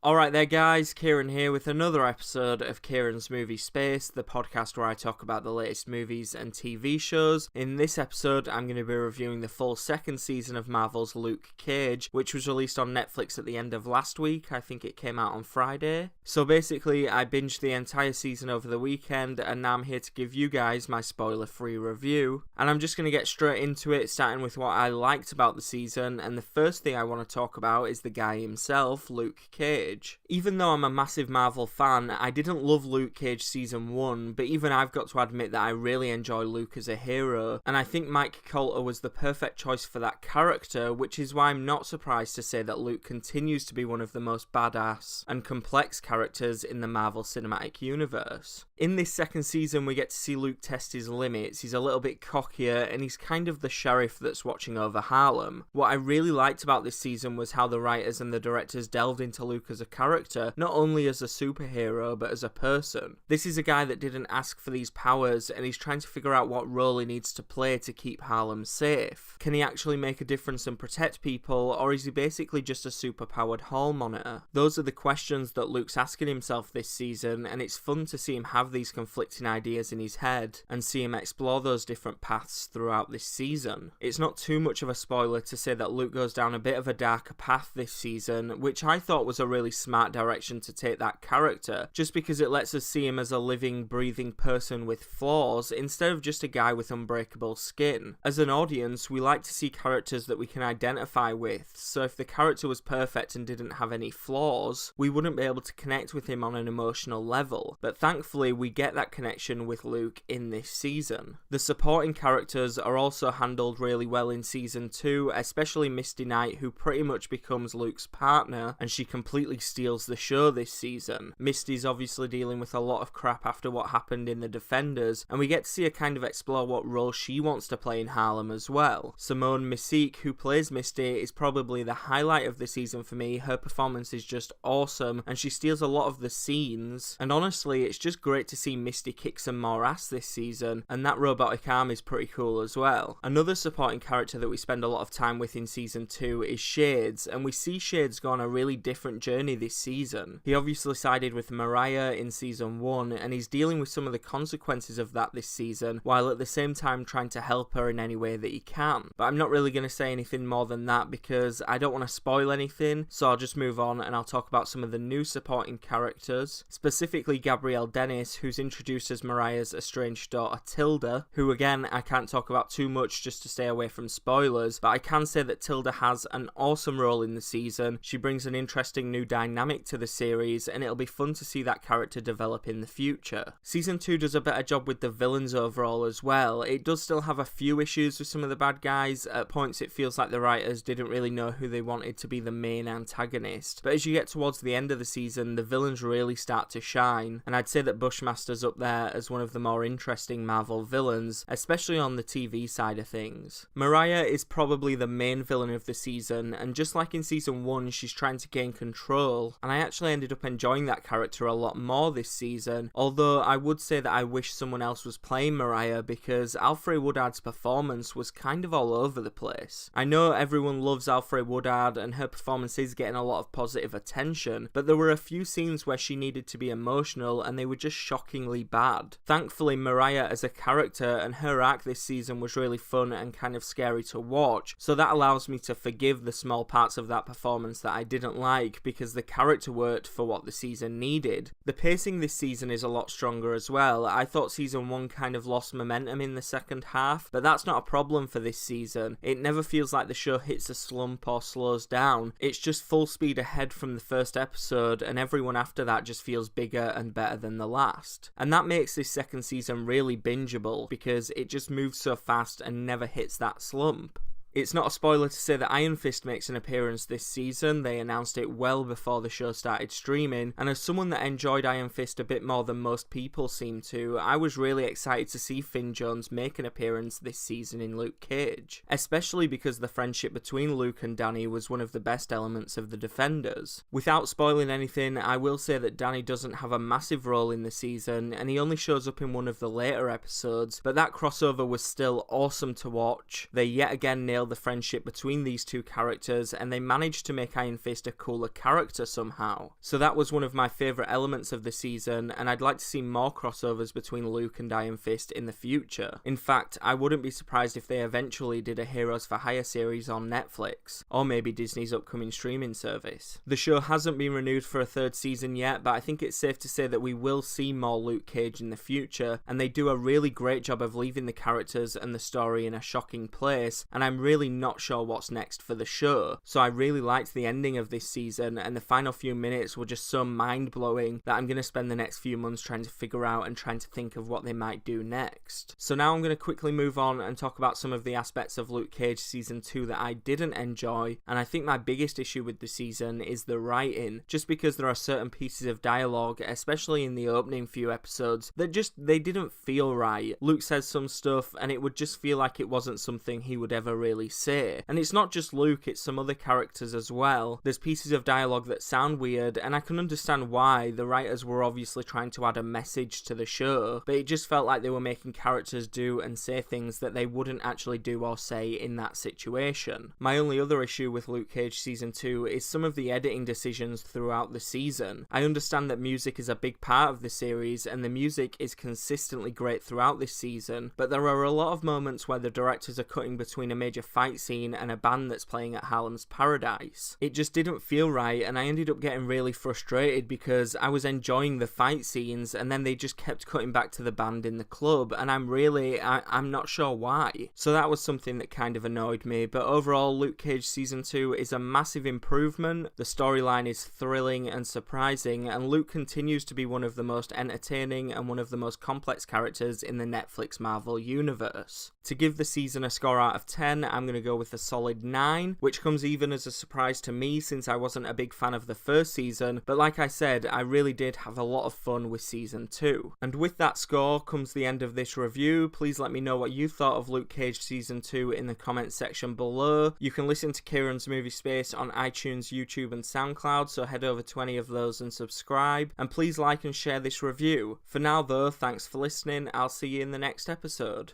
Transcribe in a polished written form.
Alright there guys, Kieran here with another episode of Kieran's Movie Space, the podcast where I talk about the latest movies and TV shows. In this episode, I'm going to be reviewing the full second season of Marvel's Luke Cage, which was released on Netflix at the end of last week. I think it came out on Friday. So basically, I binged the entire season over the weekend, and now I'm here to give you guys my spoiler-free review. And I'm just going to get straight into it, starting with what I liked about the season, and the first thing I want to talk about is the guy himself, Luke Cage. Even though I'm a massive Marvel fan, I didn't love Luke Cage Season 1, but even I've got to admit that I really enjoy Luke as a hero, and I think Mike Colter was the perfect choice for that character, which is why I'm not surprised to say that Luke continues to be one of the most badass and complex characters in the Marvel Cinematic Universe. In this second season, we get to see Luke test his limits. He's a little bit cockier, and he's kind of the sheriff that's watching over Harlem. What I really liked about this season was how the writers and the directors delved into Luke as a character, not only as a superhero, but as a person. This is a guy that didn't ask for these powers, and he's trying to figure out what role he needs to play to keep Harlem safe. Can he actually make a difference and protect people, or is he basically just a superpowered hall monitor? Those are the questions that Luke's asking himself this season, and it's fun to see him have these conflicting ideas in his head, and see him explore those different paths throughout this season. It's not too much of a spoiler to say that Luke goes down a bit of a darker path this season, which I thought was a really smart direction to take that character, just because it lets us see him as a living, breathing person with flaws, instead of just a guy with unbreakable skin. As an audience, we like to see characters that we can identify with, so if the character was perfect and didn't have any flaws, we wouldn't be able to connect with him on an emotional level, but thankfully we get that connection with Luke in this season. The supporting characters are also handled really well in season 2, especially Misty Knight, who pretty much becomes Luke's partner, and she completely steals the show this season. Misty's obviously dealing with a lot of crap after what happened in The Defenders, and we get to see her kind of explore what role she wants to play in Harlem as well. Simone Missique, who plays Misty, is probably the highlight of the season for me. Her performance is just awesome, and she steals a lot of the scenes, and honestly, it's just great to see Misty kick some more ass this season, and that robotic arm is pretty cool as well. Another supporting character that we spend a lot of time with in season 2 is Shades, and we see Shades go on a really different journey this season. He obviously sided with Mariah in season 1, and he's dealing with some of the consequences of that this season, while at the same time trying to help her in any way that he can. But I'm not really going to say anything more than that because I don't want to spoil anything, so I'll just move on and I'll talk about some of the new supporting characters, specifically Gabrielle Dennis, who's introduced as Mariah's estranged daughter Tilda, who again I can't talk about too much just to stay away from spoilers, but I can say that Tilda has an awesome role in the season. She brings an interesting new dynamic to the series, and it'll be fun to see that character develop in the future. Season 2 does a better job with the villains overall as well. It does still have a few issues with some of the bad guys. At points it feels like the writers didn't really know who they wanted to be the main antagonist, but as you get towards the end of the season, the villains really start to shine, and I'd say that Bushmaster's up there as one of the more interesting Marvel villains, especially on the TV side of things. Mariah is probably the main villain of the season, and just like in season 1, she's trying to gain control, and I actually ended up enjoying that character a lot more this season, although I would say that I wish someone else was playing Mariah because Alfre Woodard's performance was kind of all over the place. I know everyone loves Alfre Woodard and her performance is getting a lot of positive attention, but there were a few scenes where she needed to be emotional and they were just shockingly bad. Thankfully, Mariah as a character and her arc this season was really fun and kind of scary to watch, so that allows me to forgive the small parts of that performance that I didn't like because the character worked for what the season needed. The pacing this season is a lot stronger as well. I thought season 1 kind of lost momentum in the second half, but that's not a problem for this season. It never feels like the show hits a slump or slows down. It's just full speed ahead from the first episode, and everyone after that just feels bigger and better than the last. And that makes this second season really bingeable because it just moves so fast and never hits that slump. It's not a spoiler to say that Iron Fist makes an appearance this season. They announced it well before the show started streaming, and as someone that enjoyed Iron Fist a bit more than most people seem to, I was really excited to see Finn Jones make an appearance this season in Luke Cage, especially because the friendship between Luke and Danny was one of the best elements of The Defenders. Without spoiling anything, I will say that Danny doesn't have a massive role in the season, and he only shows up in one of the later episodes, but that crossover was still awesome to watch. They yet again nailed detail the friendship between these two characters, and they managed to make Iron Fist a cooler character somehow. So that was one of my favourite elements of the season, and I'd like to see more crossovers between Luke and Iron Fist in the future. In fact, I wouldn't be surprised if they eventually did a Heroes for Hire series on Netflix, or maybe Disney's upcoming streaming service. The show hasn't been renewed for a third season yet, but I think it's safe to say that we will see more Luke Cage in the future, and they do a really great job of leaving the characters and the story in a shocking place, and I'm really not sure what's next for the show. So I really liked the ending of this season, and the final few minutes were just so mind-blowing that I'm going to spend the next few months trying to figure out and trying to think of what they might do next. So now I'm going to quickly move on and talk about some of the aspects of Luke Cage Season 2 that I didn't enjoy, and I think my biggest issue with the season is the writing, just because there are certain pieces of dialogue, especially in the opening few episodes, that they didn't feel right. Luke says some stuff and it would just feel like it wasn't something he would ever really say. And it's not just Luke, it's some other characters as well. There's pieces of dialogue that sound weird, and I can understand why. The writers were obviously trying to add a message to the show, but it just felt like they were making characters do and say things that they wouldn't actually do or say in that situation. My only other issue with Luke Cage Season 2 is some of the editing decisions throughout the season. I understand that music is a big part of the series, and the music is consistently great throughout this season, but there are a lot of moments where the directors are cutting between a major fight scene and a band that's playing at Harlem's Paradise. It just didn't feel right, and I ended up getting really frustrated because I was enjoying the fight scenes and then they just kept cutting back to the band in the club, and I'm not sure why. So that was something that kind of annoyed me, but overall Luke Cage Season 2 is a massive improvement. The storyline is thrilling and surprising, and Luke continues to be one of the most entertaining and one of the most complex characters in the Netflix Marvel universe. To give the season a score out of 10, I'm going to go with a solid 9, which comes even as a surprise to me since I wasn't a big fan of the first season, but like I said, I really did have a lot of fun with Season 2. And with that score comes the end of this review. Please let me know what you thought of Luke Cage Season 2 in the comments section below. You can listen to Kieran's Movie Space on iTunes, YouTube and SoundCloud, so head over to any of those and subscribe, and please like and share this review. For now though, thanks for listening, I'll see you in the next episode.